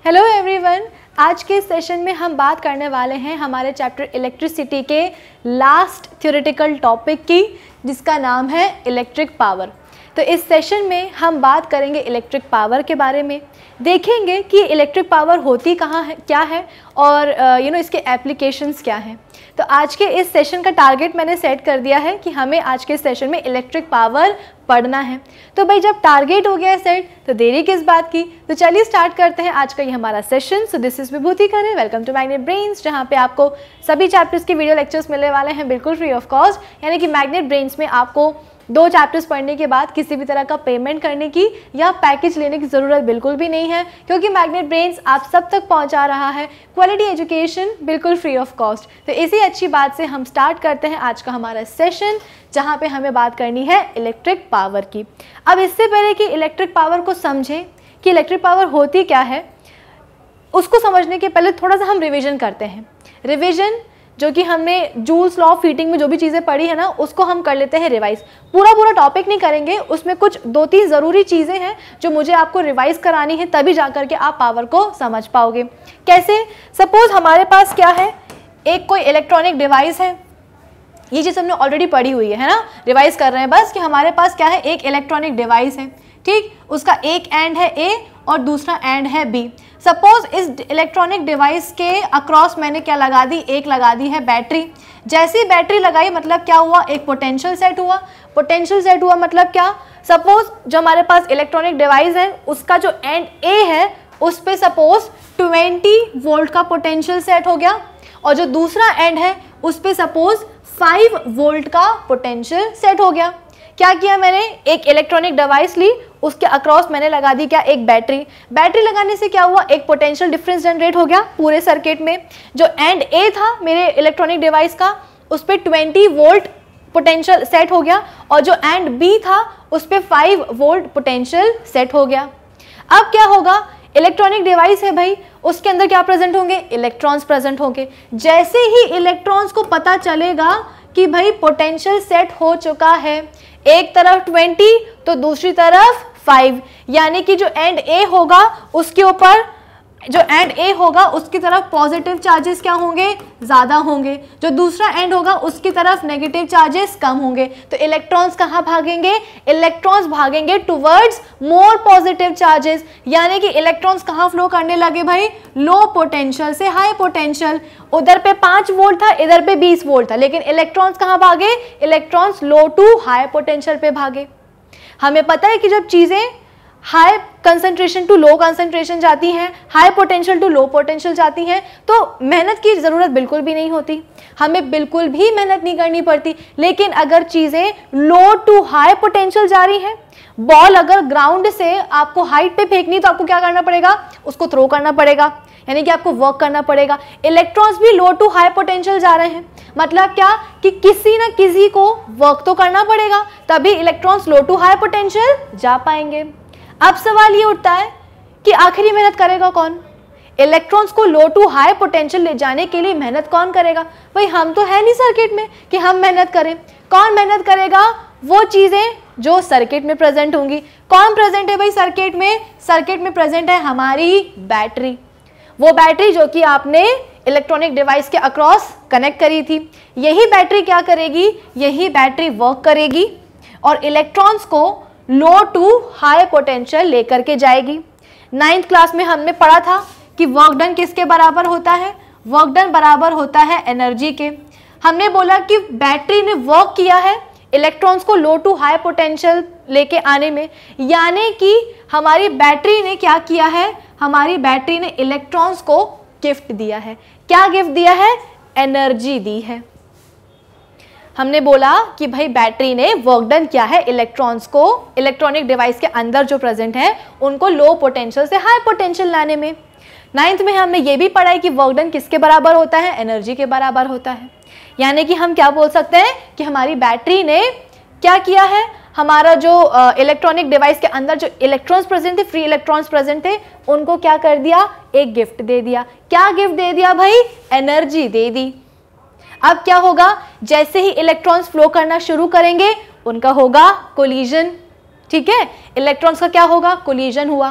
Hello everyone, आज के session में हम बात करने वाले हैं हमारे चैप्टर इलेक्ट्रिसिटी के लास्ट थ्योरेटिकल टॉपिक की, जिसका नाम है इलेक्ट्रिक पावर। तो इस सेशन में हम बात करेंगे इलेक्ट्रिक पावर के बारे में, देखेंगे कि इलेक्ट्रिक पावर होती कहाँ है, क्या है और इसके एप्लीकेशंस क्या हैं। तो आज के इस सेशन का टारगेट मैंने सेट कर दिया है कि हमें आज के सेशन में इलेक्ट्रिक पावर पढ़ना है। तो भाई जब टारगेट हो गया है सेट, तो देरी किस बात की। तो चलिए स्टार्ट करते हैं आज का ये हमारा सेशन। So this is Vibhuti Khare, welcome to Magnet Brains, जहाँ पे आपको सभी चैप्टर्स के वीडियो लेक्चर्स मिलने वाले हैं बिल्कुल फ्री ऑफ कॉस्ट। यानी कि मैग्नेट ब्रेन्स में आपको 2 चैप्टर्स पढ़ने के बाद किसी भी तरह का पेमेंट करने की या पैकेज लेने की ज़रूरत बिल्कुल भी नहीं है, क्योंकि मैग्नेट ब्रेन्स आप सब तक पहुंचा रहा है क्वालिटी एजुकेशन बिल्कुल फ्री ऑफ कॉस्ट। तो इसी अच्छी बात से हम स्टार्ट करते हैं आज का हमारा सेशन, जहां पे हमें बात करनी है इलेक्ट्रिक पावर की। अब इससे पहले कि इलेक्ट्रिक पावर को समझें कि इलेक्ट्रिक पावर होती क्या है, उसको समझने के पहले थोड़ा सा हम रिविज़न करते हैं। रिविज़न जो कि हमने जूल्स लॉ ऑफ हीटिंग में जो भी चीज़ें पढ़ी है ना, उसको हम कर लेते हैं रिवाइज। पूरा टॉपिक नहीं करेंगे, उसमें कुछ 2-3 ज़रूरी चीज़ें हैं जो मुझे आपको रिवाइज करानी है, तभी जा करके आप पावर को समझ पाओगे। कैसे? सपोज हमारे पास क्या है, एक कोई इलेक्ट्रॉनिक डिवाइस है। ये चीज़ हमने ऑलरेडी पढ़ी हुई है ना, रिवाइज कर रहे हैं बस कि हमारे पास क्या है, एक इलेक्ट्रॉनिक डिवाइस है, ठीक। उसका एक एंड है ए और दूसरा एंड है बी। सपोज इस इलेक्ट्रॉनिक डिवाइस के अक्रॉस मैंने क्या लगा दी, एक लगा दी है बैटरी। जैसी बैटरी लगाई मतलब क्या हुआ, एक पोटेंशियल सेट हुआ। पोटेंशियल सेट हुआ मतलब क्या, सपोज जो हमारे पास इलेक्ट्रॉनिक डिवाइस है उसका जो एंड ए है उस पे सपोज 20 वोल्ट का पोटेंशियल सेट हो गया, और जो दूसरा एंड है उस पे सपोज 5 वोल्ट का पोटेंशियल सेट हो गया। क्या किया मैंने, एक इलेक्ट्रॉनिक डिवाइस ली, उसके अक्रॉस मैंने लगा दी क्या, एक बैटरी। बैटरी लगाने से क्या हुआ, एक पोटेंशियल डिफरेंस जनरेट हो गया पूरे सर्किट में। जो एंड ए था मेरे इलेक्ट्रॉनिक डिवाइस का, उस पर 20 वोल्ट पोटेंशियल सेट हो गया, और जो एंड बी था उस पर 5 वोल्ट पोटेंशियल सेट हो गया। अब क्या होगा, इलेक्ट्रॉनिक डिवाइस है भाई, उसके अंदर क्या प्रेजेंट होंगे, इलेक्ट्रॉन्स प्रेजेंट होंगे। जैसे ही इलेक्ट्रॉन्स को पता चलेगा कि भाई पोटेंशियल सेट हो चुका है, एक तरफ 20 तो दूसरी तरफ 5, यानी कि जो एंड ए होगा उसके ऊपर, जो एंड ए होगा उसकी तरफ पॉजिटिव चार्जेस क्या होंगे, ज़्यादा होंगे। जो दूसरा एंड होगा उसकी तरफ नेगेटिव चार्जेस कम होंगे। तो इलेक्ट्रॉन्स कहाँ भागेंगे, इलेक्ट्रॉन्स भागेंगे टुवर्ड्स मोर पॉजिटिव चार्जेस। यानी कि इलेक्ट्रॉन्स कहाँ फ्लो करने लगे भाई, लो पोटेंशियल से हाई पोटेंशियल। उधर पे 5 वोल्ट था, इधर पे 20 वोल्ट था, लेकिन इलेक्ट्रॉन्स कहाँ भागे, electrons low to high potential पे भागे। हमें पता है कि जब चीज़ें high concentration to low concentration जाती हैं, high potential to low potential जाती हैं, तो मेहनत की ज़रूरत बिल्कुल भी नहीं होती, हमें बिल्कुल भी मेहनत नहीं करनी पड़ती। लेकिन अगर चीज़ें लो टू हाई पोटेंशियल जा रही हैं, बॉल अगर ग्राउंड से आपको हाइट पे फेंकनी तो आपको क्या करना पड़ेगा, उसको थ्रो करना पड़ेगा, यानी कि आपको वर्क करना पड़ेगा। इलेक्ट्रॉन्स भी लो टू हाई पोटेंशियल जा रहे हैं, मतलब क्या कि किसी ना किसी को वर्क तो करना पड़ेगा, तभी electrons low to high potential जा पाएंगे। अब सवाल ये उठता है कि आखिरी मेहनत करेगा कौन, इलेक्ट्रॉन्स को लो टू हाई पोटेंशियल ले जाने के लिए मेहनत कौन करेगा। भाई हम तो है नहीं सर्किट में कि हम मेहनत करें, कौन मेहनत करेगा, वो चीज़ें जो सर्किट में प्रेजेंट होंगी। कौन प्रेजेंट है भाई सर्किट में, सर्किट में प्रेजेंट है हमारी बैटरी। वो बैटरी जो कि आपने इलेक्ट्रॉनिक डिवाइस के अक्रॉस कनेक्ट करी थी, यही बैटरी क्या करेगी, यही बैटरी वर्क करेगी और इलेक्ट्रॉन्स को लो टू हाई पोटेंशियल लेकर के जाएगी। 9th क्लास में हमने पढ़ा था कि वर्क डन किसके बराबर होता है, वर्क डन बराबर होता है एनर्जी के। हमने बोला कि बैटरी ने वर्क किया है इलेक्ट्रॉन्स को लो टू हाई पोटेंशियल लेके आने में, यानी कि हमारी बैटरी ने क्या किया है, हमारी बैटरी ने इलेक्ट्रॉन्स को गिफ्ट दिया है। क्या गिफ्ट दिया है, एनर्जी दी है। हमने बोला कि भाई बैटरी ने वर्क डन किया है इलेक्ट्रॉन्स को, इलेक्ट्रॉनिक डिवाइस के अंदर जो प्रेजेंट है उनको लो पोटेंशियल से हाई पोटेंशियल लाने में। 9th में हमने ये भी पढ़ा है कि वर्क डन किसके बराबर होता है, एनर्जी के बराबर होता है। यानी कि हम क्या बोल सकते हैं कि हमारी बैटरी ने क्या किया है, हमारा जो इलेक्ट्रॉनिक डिवाइस के अंदर जो इलेक्ट्रॉन्स प्रेजेंट थे, फ्री इलेक्ट्रॉन्स प्रेजेंट थे, उनको क्या कर दिया, एक गिफ्ट दे दिया। क्या गिफ्ट दे दिया भाई, एनर्जी दे दी। अब क्या होगा, जैसे ही इलेक्ट्रॉन्स फ्लो करना शुरू करेंगे उनका होगा कोलिजन, ठीक है, इलेक्ट्रॉन्स का क्या होगा, कोलिजन हुआ।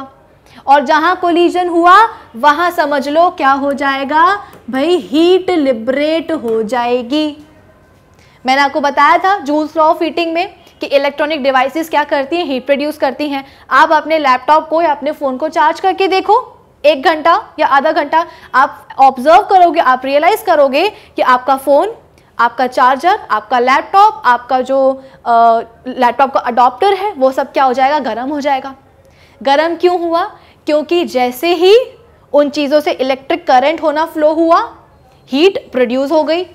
और जहां कोलिजन हुआ वहां समझ लो क्या हो जाएगा भाई, हीट लिबरेट हो जाएगी। मैंने आपको बताया था जूल्स लॉ ऑफ हीटिंग में कि इलेक्ट्रॉनिक डिवाइसेस क्या करती हैं, हीट प्रोड्यूस करती हैं। आप अपने लैपटॉप को या अपने फ़ोन को चार्ज करके देखो, 1 घंटा या आधा घंटा आप ऑब्जर्व करोगे, आप रियलाइज़ करोगे कि आपका फ़ोन, आपका चार्जर, आपका लैपटॉप, आपका जो लैपटॉप का अडॉप्टर है वो सब क्या हो जाएगा, गर्म हो जाएगा। गर्म क्यों हुआ? क्योंकि जैसे ही उन चीज़ों से इलेक्ट्रिक करंट होना फ्लो हुआ, हीट प्रोड्यूस हो गई।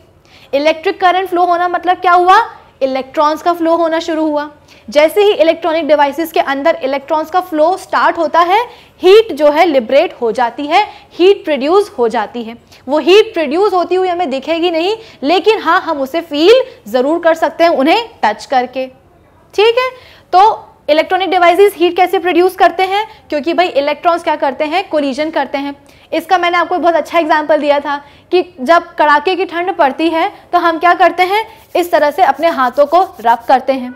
इलेक्ट्रिक करंट फ्लो होना मतलब क्या हुआ, इलेक्ट्रॉन्स का फ्लो होना शुरू हुआ। जैसे ही इलेक्ट्रॉनिक डिवाइसेस के अंदर इलेक्ट्रॉन्स का फ्लो स्टार्ट होता है, हीट जो है लिबरेट हो जाती है, हीट प्रोड्यूस हो जाती है। वो हीट प्रोड्यूस होती हुई हमें दिखेगी नहीं, लेकिन हाँ हम उसे फील ज़रूर कर सकते हैं उन्हें टच करके। ठीक है, तो इलेक्ट्रॉनिक डिवाइसेस हीट कैसे प्रोड्यूस करते हैं? क्योंकि भाई इलेक्ट्रॉन्स क्या करते हैं, कोलिजन करते हैं। इसका मैंने आपको बहुत अच्छा एग्जांपल दिया था कि जब कड़ाके की ठंड पड़ती है तो हम क्या करते हैं, इस तरह से अपने हाथों को रब करते हैं।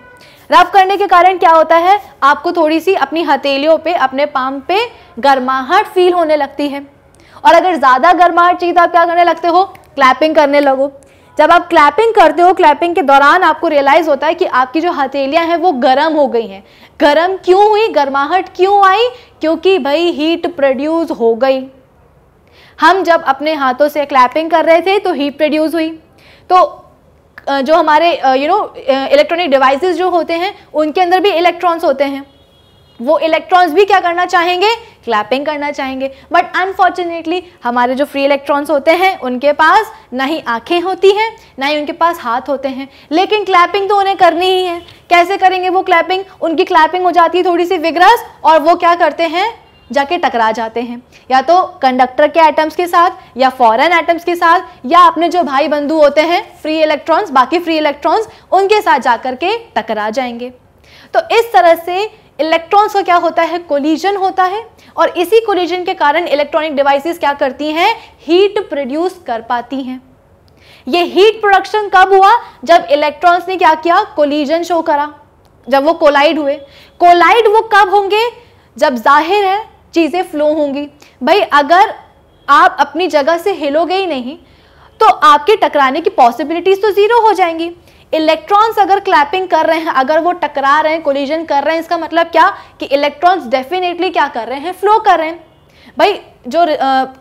रब करने के कारण क्या होता है, आपको थोड़ी सी अपनी हथेलियों पे, अपने पाम पे गर्माहट फील होने लगती है। और अगर ज़्यादा गर्माहट चाहिए तो आप क्या करने लगते हो, क्लैपिंग करने लगो। जब आप क्लैपिंग करते हो, क्लैपिंग के दौरान आपको रियलाइज़ होता है कि आपकी जो हथेलियां हैं वो गर्म हो गई हैं। गर्म क्यों हुई, गर्माहट क्यों आई? क्योंकि भाई हीट प्रोड्यूस हो गई। हम जब अपने हाथों से क्लैपिंग कर रहे थे तो हीट प्रोड्यूस हुई। तो जो हमारे इलेक्ट्रॉनिक डिवाइसेस जो होते हैं उनके अंदर भी इलेक्ट्रॉन्स होते हैं। वो इलेक्ट्रॉन्स भी क्या करना चाहेंगे, क्लैपिंग करना चाहेंगे। बट अनफॉर्चुनेटली हमारे जो फ्री इलेक्ट्रॉन्स होते हैं उनके पास ना ही आंखें होती हैं, ना ही उनके पास हाथ होते हैं, लेकिन क्लैपिंग तो उन्हें करनी ही है। कैसे करेंगे वो क्लैपिंग? उनकी क्लैपिंग हो जाती है थोड़ी सी विग्रस, और वो क्या करते हैं, जाके टकरा जाते हैं, या तो कंडक्टर के एटम्स के साथ, या फॉरेन एटम्स के साथ, या अपने जो भाई बंधु होते हैं फ्री इलेक्ट्रॉन्स, बाकी फ्री इलेक्ट्रॉन्स, उनके साथ जाकर के टकरा जाएंगे। तो इस तरह से इलेक्ट्रॉन्स का क्या होता है, कोलिजन होता है। और इसी कोलिजन के कारण इलेक्ट्रॉनिक डिवाइसेस क्या करती हैं, हीट प्रोड्यूस कर पाती हैं। ये हीट प्रोडक्शन कब हुआ, जब इलेक्ट्रॉन्स ने क्या किया, कोलिजन शो करा, जब वो कोलाइड हुए। कोलाइड वो कब होंगे, जब जाहिर है चीज़ें फ्लो होंगी। भाई अगर आप अपनी जगह से हिलोगे ही नहीं तो आपके टकराने की पॉसिबिलिटीज तो ज़ीरो हो जाएंगी। इलेक्ट्रॉन्स अगर क्लैपिंग कर रहे हैं, अगर वो टकरा रहे हैं, कोलिजन कर रहे हैं, इसका मतलब क्या कि इलेक्ट्रॉन्स डेफिनेटली क्या कर रहे हैं, फ्लो कर रहे हैं। भाई जो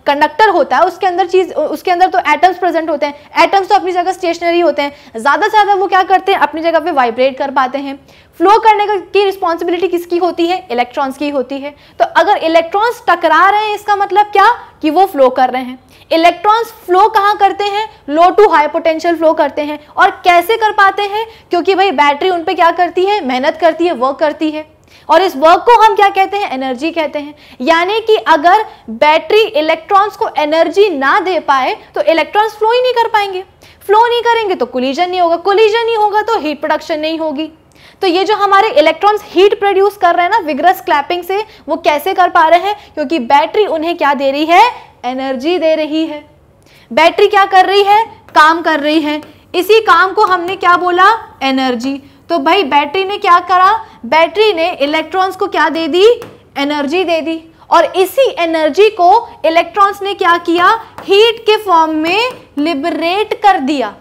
कंडक्टर होता है उसके अंदर तो एटम्स प्रेजेंट होते हैं। एटम्स तो अपनी जगह स्टेशनरी होते हैं, ज़्यादा से ज़्यादा वो क्या करते हैं, अपनी जगह पे वाइब्रेट कर पाते हैं। फ्लो करने की रिस्पॉन्सिबिलिटी किसकी होती है, इलेक्ट्रॉन्स की होती है। तो अगर इलेक्ट्रॉन्स टकरा रहे हैं, इसका मतलब क्या कि वो फ्लो कर रहे हैं। इलेक्ट्रॉन्स फ्लो कहाँ करते हैं, लो टू हाई पोटेंशियल फ्लो करते हैं। और कैसे कर पाते हैं, क्योंकि भाई बैटरी उन पे क्या करती है, मेहनत करती है, वर्क करती है, और इस वर्क को हम क्या कहते हैं, एनर्जी कहते हैं। यानी कि अगर बैटरी इलेक्ट्रॉन्स को एनर्जी ना दे पाए तो इलेक्ट्रॉन्स फ्लो ही नहीं कर पाएंगे। फ्लो नहीं करेंगे तो कोलिजन नहीं होगा, कोलिजन नहीं होगा तो हीट प्रोडक्शन नहीं होगी। तो ये जो हमारे इलेक्ट्रॉन्स हीट प्रोड्यूस कर रहे हैं ना विग्रस क्लैपिंग से, वो कैसे कर पा रहे हैं, क्योंकि बैटरी उन्हें क्या दे रही है, एनर्जी दे रही है। बैटरी क्या कर रही है, काम कर रही है। इसी काम को हमने क्या बोला, एनर्जी। तो भाई बैटरी ने क्या करा, बैटरी ने इलेक्ट्रॉन्स को क्या दे दी, एनर्जी दे दी। और इसी एनर्जी को इलेक्ट्रॉन्स ने क्या किया, हीट के फॉर्म में लिबरेट कर दिया।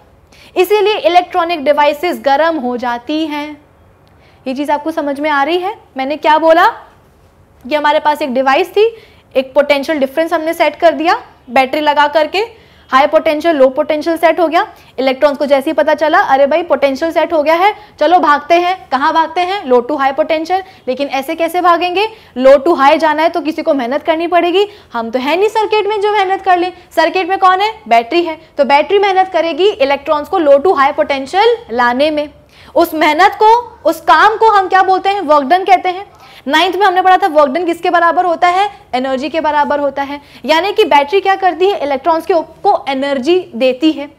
इसीलिए इलेक्ट्रॉनिक डिवाइसेस गर्म हो जाती हैं। ये चीज़ आपको समझ में आ रही है? मैंने क्या बोला कि हमारे पास एक डिवाइस थी, एक पोटेंशियल डिफरेंस हमने सेट कर दिया बैटरी लगा करके, high potential low potential set हो गया। इलेक्ट्रॉन्स को जैसे ही पता चला अरे भाई पोटेंशियल सेट हो गया है, चलो भागते हैं। कहाँ भागते हैं, लो टू हाई पोटेंशियल। लेकिन ऐसे कैसे भागेंगे, लो टू हाई जाना है तो किसी को मेहनत करनी पड़ेगी। हम तो है नहीं सर्किट में जो मेहनत कर ले। सर्किट में कौन है, बैटरी है। तो बैटरी मेहनत करेगी इलेक्ट्रॉन्स को लो टू हाई पोटेंशियल लाने में। उस मेहनत को, उस काम को हम क्या बोलते हैं, वर्क डन कहते हैं। 9th में हमने पढ़ा था वर्क डन किसके बराबर होता है, एनर्जी के बराबर होता है। यानी कि बैटरी क्या करती है, इलेक्ट्रॉन्स को एनर्जी देती है।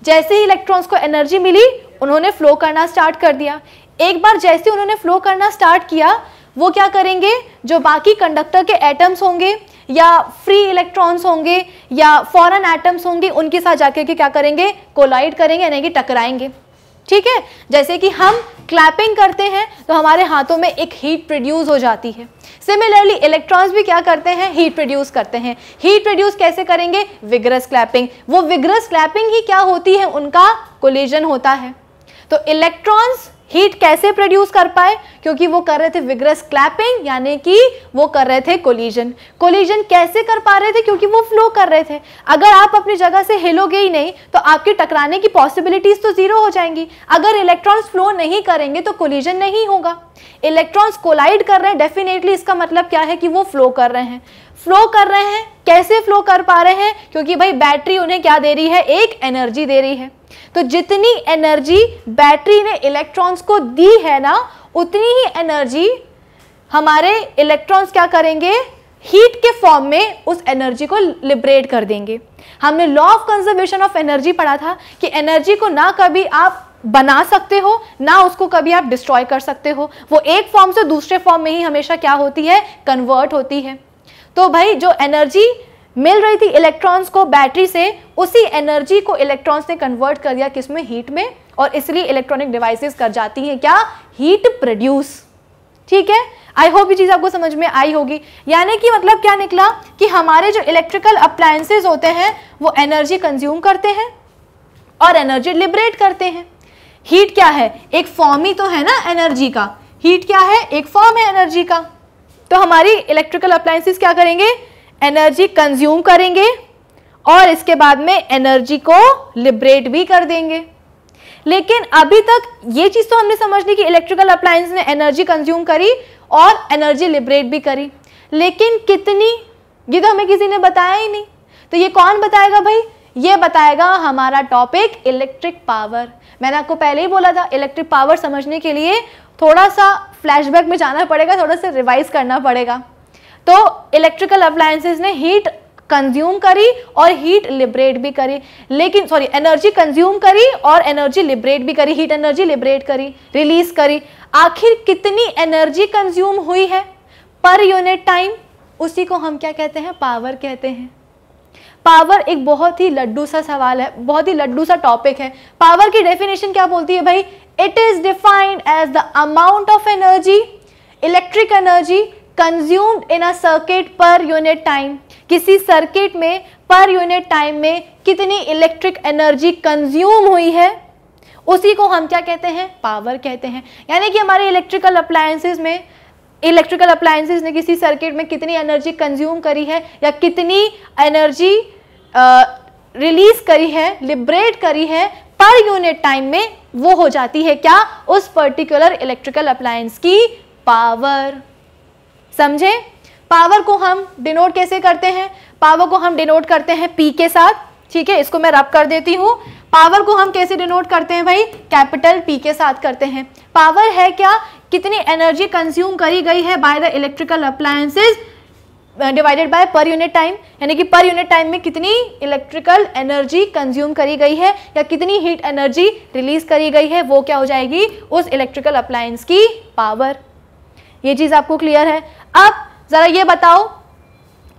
जैसे ही इलेक्ट्रॉन्स को एनर्जी मिली, उन्होंने फ्लो करना स्टार्ट कर दिया। एक बार जैसे उन्होंने फ्लो करना स्टार्ट किया, वो क्या करेंगे, जो बाकी कंडक्टर के एटम्स होंगे या फ्री इलेक्ट्रॉन्स होंगे या फॉरेन एटम्स होंगे, उनके साथ जाकर के क्या करेंगे, कोलाइड करेंगे, यानी कि टकराएंगे। ठीक है, जैसे कि हम क्लैपिंग करते हैं तो हमारे हाथों में एक हीट प्रोड्यूस हो जाती है। सिमिलरली इलेक्ट्रॉन्स भी क्या करते हैं, हीट प्रोड्यूस करते हैं। हीट प्रोड्यूस कैसे करेंगे, विगरस क्लैपिंग। वो विगरस क्लैपिंग ही क्या होती है, उनका कोलिजन होता है। तो इलेक्ट्रॉन्स हीट कैसे प्रोड्यूस कर पाए, क्योंकि वो कर रहे थे विगरस क्लैपिंग, यानी कि वो कर रहे थे कोलिजन। कोलिजन कैसे कर पा रहे थे, क्योंकि वो फ्लो कर रहे थे। अगर आप अपनी जगह से हिलोगे ही नहीं तो आपके टकराने की पॉसिबिलिटीज तो जीरो हो जाएंगी। अगर इलेक्ट्रॉन्स फ्लो नहीं करेंगे तो कोलिजन नहीं होगा। इलेक्ट्रॉन्स कोलाइड कर रहे हैं, डेफिनेटली इसका मतलब क्या है कि वो फ्लो कर रहे हैं। फ्लो कर रहे हैं, कैसे फ्लो कर पा रहे हैं, क्योंकि भाई बैटरी उन्हें क्या दे रही है, एक एनर्जी दे रही है। तो जितनी एनर्जी बैटरी ने इलेक्ट्रॉन्स को दी है ना, उतनी ही एनर्जी हमारे इलेक्ट्रॉन्स क्या करेंगे, हीट के फॉर्म में उस एनर्जी को लिबरेट कर देंगे। हमने law of conservation of energy पढ़ा था कि एनर्जी को ना कभी आप बना सकते हो, ना उसको कभी आप डिस्ट्रॉय कर सकते हो। वो एक फॉर्म से दूसरे फॉर्म में ही हमेशा क्या होती है, कन्वर्ट होती है। तो भाई जो एनर्जी मिल रही थी इलेक्ट्रॉन्स को बैटरी से, उसी एनर्जी को इलेक्ट्रॉन्स ने कन्वर्ट कर दिया किसमें, हीट में, और इसलिए इलेक्ट्रॉनिक डिवाइसेस कर जाती हैं क्या, हीट प्रोड्यूस। ठीक है, आई होप ये चीज आपको समझ में आई होगी। यानी कि मतलब क्या निकला कि हमारे जो इलेक्ट्रिकल अप्लायंसेस होते हैं वो एनर्जी कंज्यूम करते हैं और एनर्जी लिबरेट करते हैं। हीट क्या है, एक फॉर्म ही तो है ना एनर्जी का। हीट क्या है, एक फॉर्म है एनर्जी का। तो हमारी इलेक्ट्रिकल अप्लायंसेस क्या करेंगे, एनर्जी कंज्यूम करेंगे और इसके बाद में एनर्जी को लिबरेट भी कर देंगे। लेकिन अभी तक ये चीज तो हमने समझ ली कि इलेक्ट्रिकल अप्लायंस ने एनर्जी कंज्यूम करी और एनर्जी लिबरेट भी करी, लेकिन कितनी, ये तो हमें किसी ने बताया ही नहीं। तो ये कौन बताएगा भाई, ये बताएगा हमारा टॉपिक इलेक्ट्रिक पावर। मैंने आपको पहले ही बोला था इलेक्ट्रिक पावर समझने के लिए थोड़ा सा फ्लैशबैक में जाना पड़ेगा, थोड़ा सा रिवाइज करना पड़ेगा। तो इलेक्ट्रिकल अप्लायंसेस ने हीट कंज्यूम करी और हीट लिबरेट भी करी, लेकिन सॉरी एनर्जी कंज्यूम करी और एनर्जी लिबरेट भी करी, हीट एनर्जी लिबरेट करी, रिलीज करी। आखिर कितनी एनर्जी कंज्यूम हुई है पर यूनिट टाइम, उसी को हम क्या कहते हैं, पावर कहते हैं। पावर एक बहुत ही लड्डू सा सवाल है, बहुत ही लड्डू सा टॉपिक है। पावर की डेफिनेशन क्या बोलती है भाई, it is defined as the amount of energy, electric energy consumed in a circuit per unit time. किसी सर्किट में पर यूनिट टाइम में कितनी इलेक्ट्रिक एनर्जी कंज्यूम हुई है, उसी को हम क्या कहते हैं, पावर कहते हैं। यानी कि हमारे इलेक्ट्रिकल अप्लायंसेस ने किसी सर्किट में कितनी एनर्जी कंज्यूम करी है या कितनी एनर्जी रिलीज करी है, लिबरेट करी है पर यूनिट टाइम में, वो हो जाती है क्या, उस पर्टिकुलर इलेक्ट्रिकल अप्लायंस की पावर। समझे? पावर को हम डिनोट कैसे करते हैं, पावर को हम डिनोट करते हैं P के साथ। ठीक है, इसको मैं रब कर देती हूँ। पावर को हम कैसे डिनोट करते हैं भाई, कैपिटल P के साथ करते हैं। पावर है क्या, कितनी एनर्जी कंज्यूम करी गई है by the electrical appliances divided by पर यूनिट टाइम, यानी कि पर यूनिट टाइम में कितनी इलेक्ट्रिकल एनर्जी कंज्यूम करी गई है या कितनी हीट एनर्जी रिलीज करी गई है, वो क्या हो जाएगी, उस इलेक्ट्रिकल अप्लायंस की पावर। ये चीज आपको क्लियर है? अब जरा ये बताओ,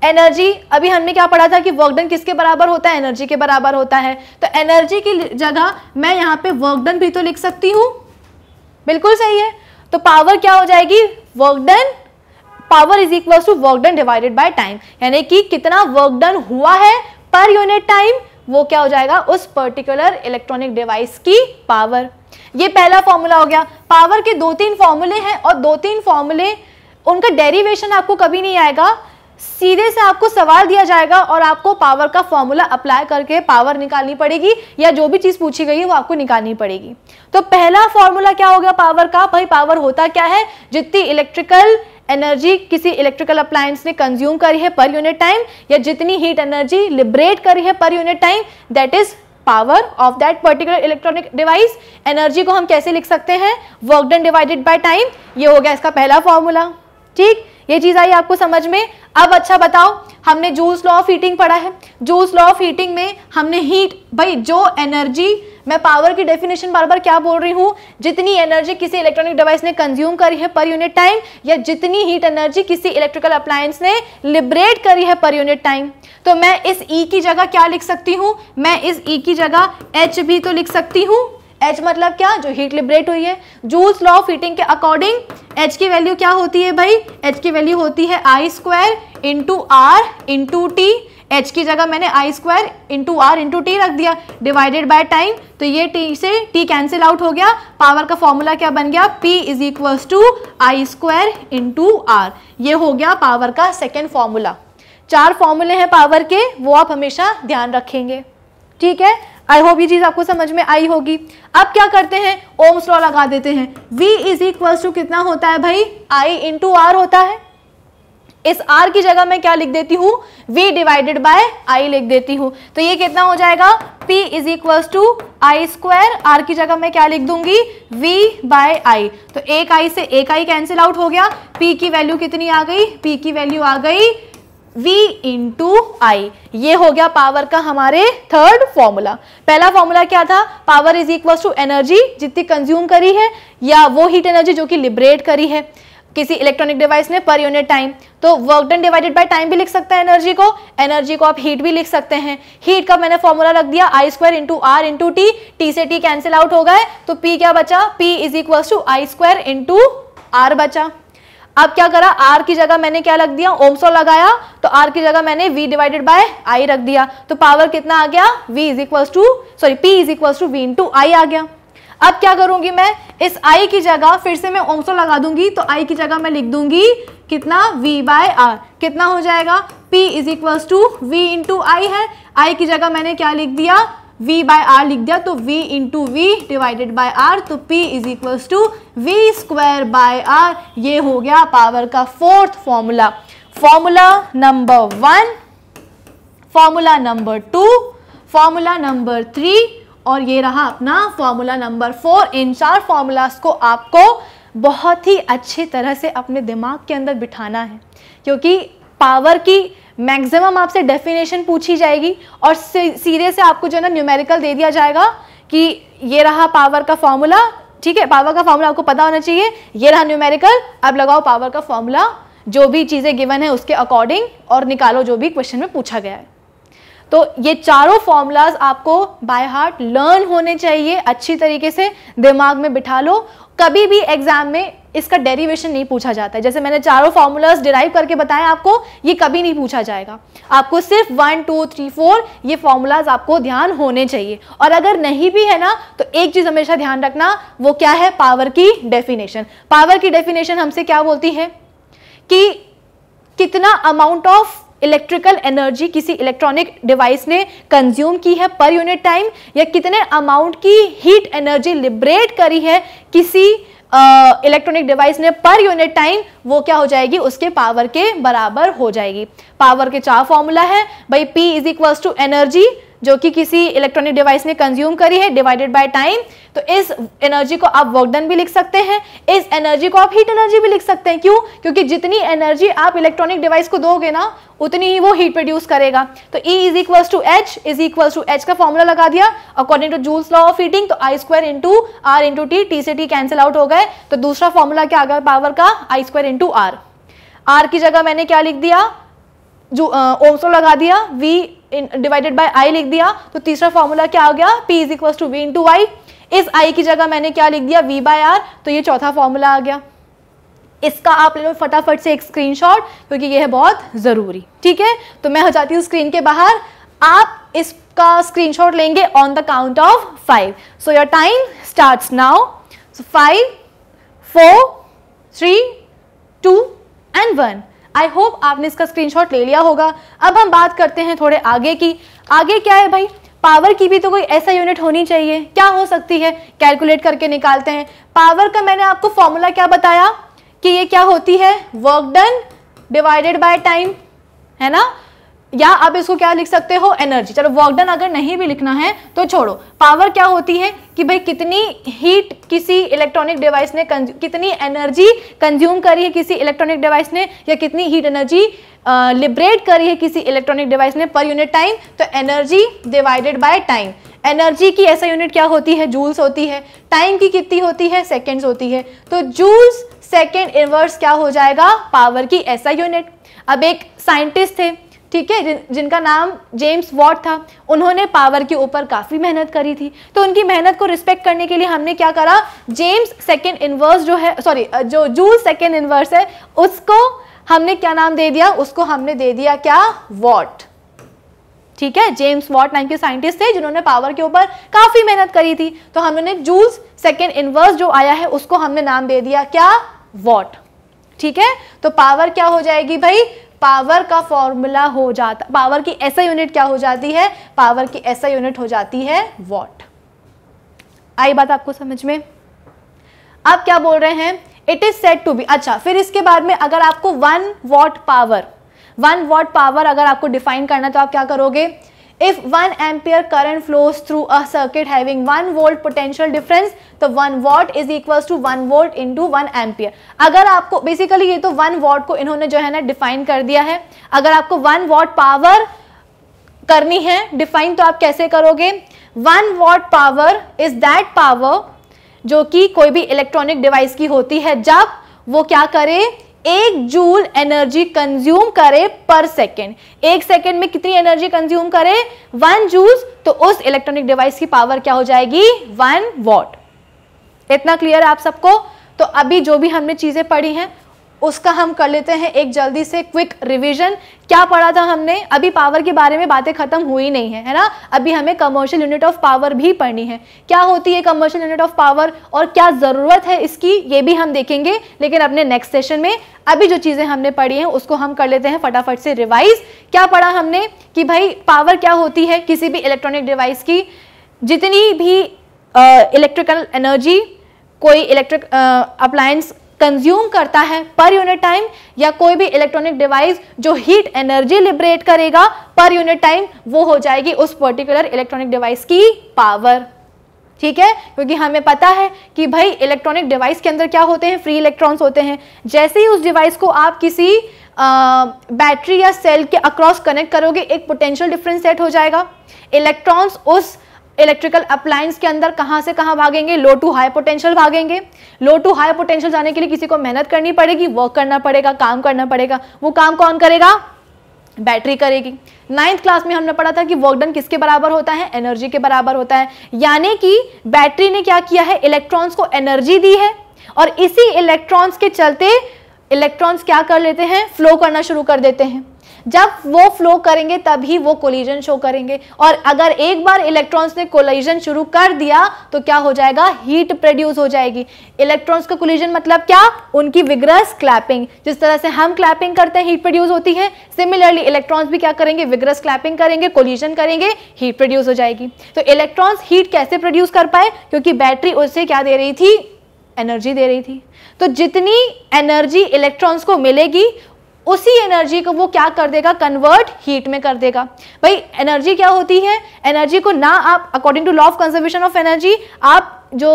एनर्जी, अभी हमने क्या पढ़ा था कि वर्क डन किसके बराबर होता है, एनर्जी के बराबर होता है। तो एनर्जी की जगह मैं यहाँ पे वर्क डन भी तो लिख सकती हूँ, बिल्कुल सही है। तो पावर क्या हो जाएगी, work done, power is equal to work done divided by time, यानी कि कितना वर्क डन हुआ है पर यूनिट टाइम, वो क्या हो जाएगा, उस पर्टिकुलर इलेक्ट्रॉनिक डिवाइस की पावर। ये पहला फॉर्मूला हो गया। पावर के 2-3 फॉर्मूले हैं और 2-3 फॉर्मूले, उनका डेरिवेशन आपको कभी नहीं आएगा, सीधे से आपको सवाल दिया जाएगा और आपको पावर का फॉर्मूला अप्लाई करके पावर निकालनी पड़ेगी या जो भी चीज पूछी गई है वो आपको निकालनी पड़ेगी। तो पहला फॉर्मूला क्या हो गया पावर का, भाई पावर होता क्या है, जितनी इलेक्ट्रिकल एनर्जी किसी इलेक्ट्रिकल अप्लायंस ने कंज्यूम करी है पर यूनिट टाइम या जितनी हीट एनर्जी लिबरेट करी है पर unit time, that is power of that particular electronic device. Energy को हम कैसे लिख सकते हैं, work done divided by time, ये हो गया इसका पहला फॉर्मूला। ठीक, ये चीज आई आपको समझ में? अब अच्छा बताओ, हमने जूल्स लॉ ऑफ हीटिंग पढ़ा है। जूल्स लॉ ऑफ हीटिंग में हमने हीट, भाई जो एनर्जी, मैं पावर की डेफिनेशन बार बार क्या बोल रही हूँ, जितनी एनर्जी किसी इलेक्ट्रॉनिक डिवाइस ने कंज्यूम करी है पर यूनिट टाइम या जितनी हीट एनर्जी किसी इलेक्ट्रिकल अप्लायंस ने लिबरेट करी है पर यूनिट टाइम। तो मैं इस E की जगह क्या लिख सकती हूँ, मैं इस E की जगह H भी तो लिख सकती हूँ, H मतलब क्या, जो हीट लिबरेट हुई है। जूल्स लॉ ऑफ हीटिंग के अकॉर्डिंग H की वैल्यू क्या होती है भाई, H की वैल्यू होती है I square into R into T. H की जगह मैंने I square into R into T रख दिया, डिवाइडेड बाय टाइम, तो ये T से T कैंसिल आउट हो गया। पावर का फॉर्मूला क्या बन गया, P is equals to I square into R। ये हो गया पावर का सेकेंड फॉर्मूला। 4 फॉर्मूले हैं पावर के, वो आप हमेशा ध्यान रखेंगे, ठीक है। आई होप ये चीज आपको समझ में आई होगी। अब क्या करते हैं, ओम्स लॉ लगा देते हैं। V इज इक्वल्स टू कितना होता है भाई, I इंटू R होता है। इस R की जगह मैं क्या लिख देती हूँ, V डिवाइडेड बाय I लिख देती हूँ। तो ये कितना हो जाएगा, P is equals to I square, R की जगह मैं क्या लिख दूंगी, V बाय I। तो एक I से एक I कैंसिल आउट हो गया। P की वैल्यू कितनी आ गई, P की वैल्यू आ गई V इंटू आई। ये हो गया पावर का हमारे थर्ड फॉर्मूला। पहला फॉर्मूला क्या था, power is equal to energy जितनी कंज्यूम करी है या वो हीट एनर्जी जो कि लिबरेट करी है किसी इलेक्ट्रॉनिक डिवाइस ने पर यूनिट टाइम। तो work done divided by time भी लिख सकते हैं एनर्जी को आप हीट भी लिख सकते हैं। हीट का मैंने फॉर्मूला रख दिया I square into R into T, T से टी कैंसिल आउट हो गए, तो P क्या बचा, P is equal to I square into R बचा। अब क्या करा, R की जगह मैंने क्या रख दिया, ओम्स लॉ लगाया, तो R की जगह मैंने V डिवाइडेड बाय I रख दिया। तो पावर कितना आ गया, P is equal to V into I आ गया। अब क्या करूंगी मैं, इस I की जगह फिर से मैं ओम्स लॉ लगा दूंगी, तो I की जगह मैं लिख दूंगी कितना, V बाय R। कितना हो जाएगा, P is equal to V into I है। I की जगह मैंने क्या लिख दिया, V बाय R लिख दिया, तो V into V divided by R, तो P is equal to V square by R। ये हो गया पावर का fourth formula. Formula number 1, formula number 2, formula number 3 और ये रहा अपना फॉर्मूला नंबर 4। इन 4 फॉर्मूलाज को आपको बहुत ही अच्छी तरह से अपने दिमाग के अंदर बिठाना है, क्योंकि पावर की मैक्सिमम आपसे डेफिनेशन पूछी जाएगी और सीधे से आपको जो है ना न्यूमेरिकल दे दिया जाएगा कि ये रहा पावर का फॉर्मूला, ठीक है। पावर का फॉर्मूला आपको पता होना चाहिए, ये रहा न्यूमेरिकल, अब लगाओ पावर का फॉर्मूला, जो भी चीज़ें गिवन है उसके अकॉर्डिंग और निकालो जो भी क्वेश्चन में पूछा गया है। तो ये चारों फॉर्मूलाज आपको बाय हार्ट लर्न होने चाहिए, अच्छी तरीके से दिमाग में बिठा लो। कभी भी एग्जाम में इसका डेरिवेशन नहीं पूछा जाता है, जैसे मैंने चारों फॉर्मूलाज डिराइव करके बताया आपको, ये कभी नहीं पूछा जाएगा। आपको सिर्फ 1 2 3 4 ये फॉर्मूलाज आपको ध्यान होने चाहिए। और अगर नहीं भी है ना, तो एक चीज हमेशा ध्यान रखना, वो क्या है, पावर की डेफिनेशन। पावर की डेफिनेशन हमसे क्या बोलती है कि कितना अमाउंट ऑफ इलेक्ट्रिकल एनर्जी किसी इलेक्ट्रॉनिक डिवाइस ने कंज्यूम की है पर यूनिट टाइम, या कितने अमाउंट की हीट एनर्जी लिबरेट करी है किसी इलेक्ट्रॉनिक डिवाइस ने पर यूनिट टाइम, वो क्या हो जाएगी, उसके पावर के बराबर हो जाएगी। पावर के 4 फॉर्मूला है भाई, P is equals to energy जो कि किसी इलेक्ट्रॉनिक डिवाइस ने कंज्यूम करी है डिवाइडेड बाय टाइम। तो इस एनर्जी को आप वर्क डन भी लिख सकते हैं, इस एनर्जी को आप हीट एनर्जी भी लिख सकते हैं। क्यों, क्योंकि जितनी एनर्जी आप इलेक्ट्रॉनिक डिवाइस को दोगे ना, उतनी ही वो हीट प्रोड्यूस करेगा। तो E is equals to H is equals to H का फॉर्मूला लगा दिया according to Joule's law of heating, तो I square into R into T, T से टी कैंसिल आउट हो गए। तो दूसरा फॉर्मूला क्या आ गया पावर का, I square into R। R की जगह मैंने क्या लिख दिया, जो ओम्स लॉ लगा दिया, V डिवाइडेड बाय I लिख दिया। तो तीसरा फॉर्मूला क्या आ गया, P is equals to V into I। इस I की जगह मैंने क्या लिख दिया, V बाय R। तो ये चौथा फॉर्मूला आ गया। इसका आप ले लो फटाफट से एक स्क्रीनशॉट, क्योंकि ये है बहुत जरूरी, ठीक है। तो मैं हो जाती हूँ स्क्रीन के बाहर, आप इसका स्क्रीनशॉट लेंगे on the count of 5। So your time starts now. So 5 4 3 2 and 1। I hope आपने इसका स्क्रीनशॉट ले लिया होगा। अब हम बात करते हैं थोड़े आगे की। आगे क्या है भाई, पावर की भी तो कोई ऐसा यूनिट होनी चाहिए, क्या हो सकती है, कैलकुलेट करके निकालते हैं। पावर का मैंने आपको फॉर्मूला क्या बताया कि ये क्या होती है, work done divided by time, है ना, या आप इसको क्या लिख सकते हो, एनर्जी। चलो वर्क डन अगर नहीं भी लिखना है तो छोड़ो। पावर क्या होती है कि भाई कितनी हीट किसी इलेक्ट्रॉनिक डिवाइस ने, कितनी एनर्जी कंज्यूम करी है किसी इलेक्ट्रॉनिक डिवाइस ने, या कितनी हीट एनर्जी लिबरेट करी है किसी इलेक्ट्रॉनिक डिवाइस ने पर यूनिट टाइम। तो energy divided by time. Energy की ऐसा यूनिट क्या होती है, जूल्स होती है। टाइम की कितनी होती है, सेकेंड्स होती है। तो जूल्स सेकेंड इनवर्स क्या हो जाएगा, पावर की ऐसा यूनिट। अब एक साइंटिस्ट थे ठीक है, जिनका नाम जेम्स वॉट था, उन्होंने पावर के ऊपर काफ़ी मेहनत करी थी। तो उनकी मेहनत को रिस्पेक्ट करने के लिए हमने क्या करा, जेम्स सेकेंड इनवर्स जो है, सॉरी जो जूल सेकेंड इनवर्स है, उसको हमने क्या नाम दे दिया, उसको हमने दे दिया क्या, वॉट। ठीक है, जेम्स वॉट नाम के साइंटिस्ट थे जिन्होंने पावर के ऊपर काफ़ी मेहनत करी थी। तो हमने जूल्स सेकेंड इनवर्स जो आया है उसको हमने नाम दे दिया क्या, वॉट। ठीक है, तो पावर क्या हो जाएगी भाई, पावर का फॉर्मूला हो जाता, पावर की SI यूनिट क्या हो जाती है, पावर की SI यूनिट हो जाती है वॉट। आई बात आपको समझ में? अब क्या बोल रहे हैं, it is said to be. अच्छा, फिर इसके बाद में अगर आपको 1 वॉट पावर अगर आपको डिफाइन करना तो आप क्या करोगे, if 1 ampere current flows through a circuit having 1 volt potential difference, तो 1 watt is equals to 1 volt into 1 ampere. अगर आपको बेसिकली ये तो 1 वॉट को इन्होंने जो है ना डिफाइन कर दिया है। अगर आपको 1 वॉट पावर करनी है डिफाइन तो आप कैसे करोगे, 1 what power is that power जो कि कोई भी इलेक्ट्रॉनिक डिवाइस की होती है जब वो क्या करे, 1 जूल एनर्जी कंज्यूम करे पर सेकेंड। 1 सेकेंड में कितनी एनर्जी कंज्यूम करे, 1 जूल्स, तो उस इलेक्ट्रॉनिक डिवाइस की पावर क्या हो जाएगी, 1 वॉट। इतना क्लियर है आप सबको? तो अभी जो भी हमने चीजें पढ़ी हैं उसका हम कर लेते हैं एक जल्दी से क्विक रिवीजन। क्या पढ़ा था हमने, अभी पावर के बारे में बातें खत्म हुई नहीं है ना, अभी हमें कमर्शियल यूनिट ऑफ पावर भी पढ़नी है। क्या होती है कमर्शियल यूनिट ऑफ पावर और क्या जरूरत है इसकी, ये भी हम देखेंगे लेकिन अपने नेक्स्ट सेशन में। अभी जो चीजें हमने पढ़ी हैं उसको हम कर लेते हैं फटाफट से रिवाइज। क्या पढ़ा हमने कि भाई पावर क्या होती है, किसी भी इलेक्ट्रॉनिक डिवाइस की जितनी भी इलेक्ट्रिकल एनर्जी कोई इलेक्ट्रिक अप्लायंस कंज्यूम करता है पर यूनिट टाइम, या कोई भी इलेक्ट्रॉनिक डिवाइस जो हीट एनर्जी लिबरेट करेगा पर यूनिट टाइम, वो हो जाएगी उस पर्टिकुलर इलेक्ट्रॉनिक डिवाइस की पावर। ठीक है, क्योंकि हमें पता है कि भाई इलेक्ट्रॉनिक डिवाइस के अंदर क्या होते हैं, फ्री इलेक्ट्रॉन्स होते हैं। जैसे ही उस डिवाइस को आप किसी बैटरी या सेल के अक्रॉस कनेक्ट करोगे, एक पोटेंशियल डिफरेंस सेट हो जाएगा। इलेक्ट्रॉन्स उस इलेक्ट्रिकल अप्लायंस के अंदर कहां से कहां भागेंगे, लो टू हाई पोटेंशियल भागेंगे। लो टू हाई पोटेंशियल जाने के लिए किसी को मेहनत करनी पड़ेगी, वर्क करना पड़ेगा, काम करना पड़ेगा। वो काम कौन करेगा, बैटरी करेगी। 9th क्लास में हमने पढ़ा था कि वर्क डन किसके बराबर होता है, एनर्जी के बराबर होता है। यानी कि बैटरी ने क्या किया है, इलेक्ट्रॉन्स को एनर्जी दी है और इसी इलेक्ट्रॉन्स के चलते इलेक्ट्रॉन्स क्या कर लेते हैं, फ्लो करना शुरू कर देते हैं। जब वो फ्लो करेंगे तभी वो कोलिजन शो करेंगे, और अगर एक बार इलेक्ट्रॉन्स ने कोलिजन शुरू कर दिया तो क्या हो जाएगा, हीट प्रोड्यूस हो जाएगी। इलेक्ट्रॉन्स का कोलिजन मतलब क्या, उनकी विग्रस क्लैपिंग। जिस तरह से हम क्लैपिंग करते हैं हीट प्रोड्यूस होती है, सिमिलरली इलेक्ट्रॉन्स भी क्या करेंगे, विग्रस क्लैपिंग करेंगे, कोलिजन करेंगे, हीट प्रोड्यूस हो जाएगी। तो इलेक्ट्रॉन्स हीट कैसे प्रोड्यूस कर पाए, क्योंकि बैटरी उससे क्या दे रही थी, एनर्जी दे रही थी। तो जितनी एनर्जी इलेक्ट्रॉन्स को मिलेगी उसी एनर्जी को वो क्या कर देगा, कन्वर्ट हीट में कर देगा। भाई एनर्जी क्या होती है, एनर्जी को ना आप according to law of conservation of energy आप जो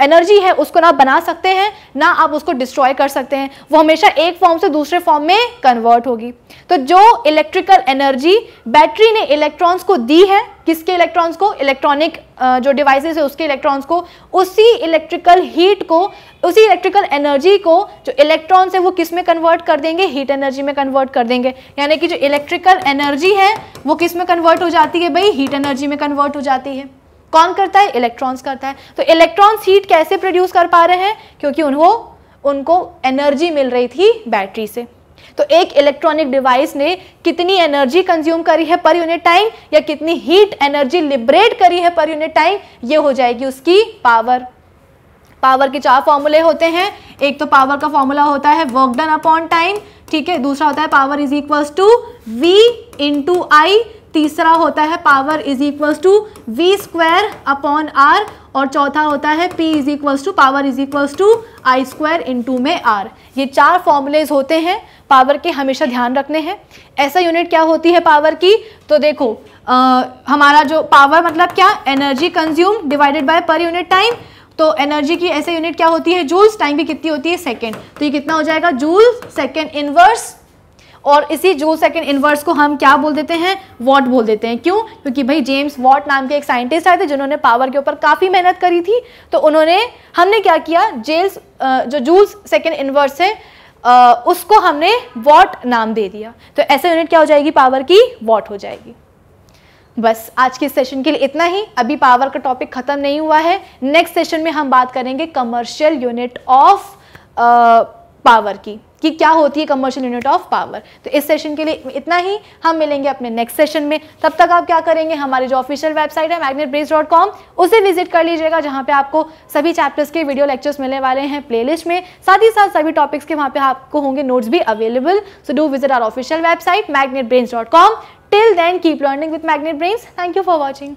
एनर्जी है उसको ना बना सकते हैं ना आप उसको डिस्ट्रॉय कर सकते हैं, वो हमेशा एक फॉर्म से दूसरे फॉर्म में कन्वर्ट होगी। तो जो इलेक्ट्रिकल एनर्जी बैटरी ने इलेक्ट्रॉन्स को दी है, किसके इलेक्ट्रॉन्स को, इलेक्ट्रॉनिक जो डिवाइसेस है उसके इलेक्ट्रॉन्स को, उसी इलेक्ट्रिकल हीट को, उसी इलेक्ट्रिकल एनर्जी को जो इलेक्ट्रॉन्स है वो किस में कन्वर्ट कर देंगे, हीट एनर्जी में कन्वर्ट कर देंगे। यानी कि जो इलेक्ट्रिकल एनर्जी है वो किस में कन्वर्ट हो जाती है भाई, हीट एनर्जी में कन्वर्ट हो जाती है। कौन करता है, इलेक्ट्रॉन्स करता है। तो इलेक्ट्रॉन्स हीट कैसे प्रोड्यूस कर पा रहे हैं, क्योंकि उनको एनर्जी मिल रही थी बैटरी से। तो एक इलेक्ट्रॉनिक डिवाइस ने कितनी एनर्जी कंज्यूम करी है पर यूनिट टाइम, या कितनी हीट एनर्जी लिबरेट करी है पर यूनिट टाइम, ये हो जाएगी उसकी पावर। पावर के 4 फॉर्मूले होते हैं। एक तो पावर का फॉर्मूला होता है वर्क डन अपॉन टाइम, ठीक है। दूसरा होता है power is equals to V into I. तीसरा होता है power is equals to V square upon R। और चौथा होता है P is equals to power is equals to I square into में R। ये 4 फॉर्मूलेज होते हैं पावर के, हमेशा ध्यान रखने हैं। ऐसा यूनिट क्या होती है पावर की, तो देखो हमारा जो पावर मतलब क्या, एनर्जी कंज्यूम डिवाइडेड बाय पर यूनिट टाइम। तो एनर्जी की ऐसे यूनिट क्या होती है, जूल्स। टाइम की कितनी होती है, सेकेंड। तो ये कितना हो जाएगा, जूल सेकेंड इनवर्स। और इसी जूल सेकेंड इनवर्स को हम क्या बोल देते हैं, वॉट बोल देते हैं। क्यों, क्योंकि भाई जेम्स वॉट नाम के एक साइंटिस्ट आए थे जिन्होंने पावर के ऊपर काफ़ी मेहनत करी थी। तो हमने क्या किया, जो जूल्स सेकेंड इनवर्स है उसको हमने वॉट नाम दे दिया, तो ऐसे यूनिट क्या हो जाएगी, पावर की वॉट हो जाएगी। बस आज के सेशन के लिए इतना ही। अभी पावर का टॉपिक खत्म नहीं हुआ है, नेक्स्ट सेशन में हम बात करेंगे कमर्शियल यूनिट ऑफ पावर की, कि क्या होती है कमर्शियल यूनिट ऑफ पावर। तो इस सेशन के लिए इतना ही, हम मिलेंगे अपने नेक्स्ट सेशन में। तब तक आप क्या करेंगे, हमारी जो ऑफिशियल वेबसाइट है magnetbrains.com उसे विजिट कर लीजिएगा, जहां पे आपको सभी चैप्टर्स के वीडियो लेक्चर्स मिलने वाले हैं प्लेलिस्ट में, साथ ही साथ सभी टॉपिक्स के वहां पे आपको होंगे नोट्स भी available. So do visit our official website magnetbrains.com। Till then, keep learning with Magnet Brains. Thank you for watching.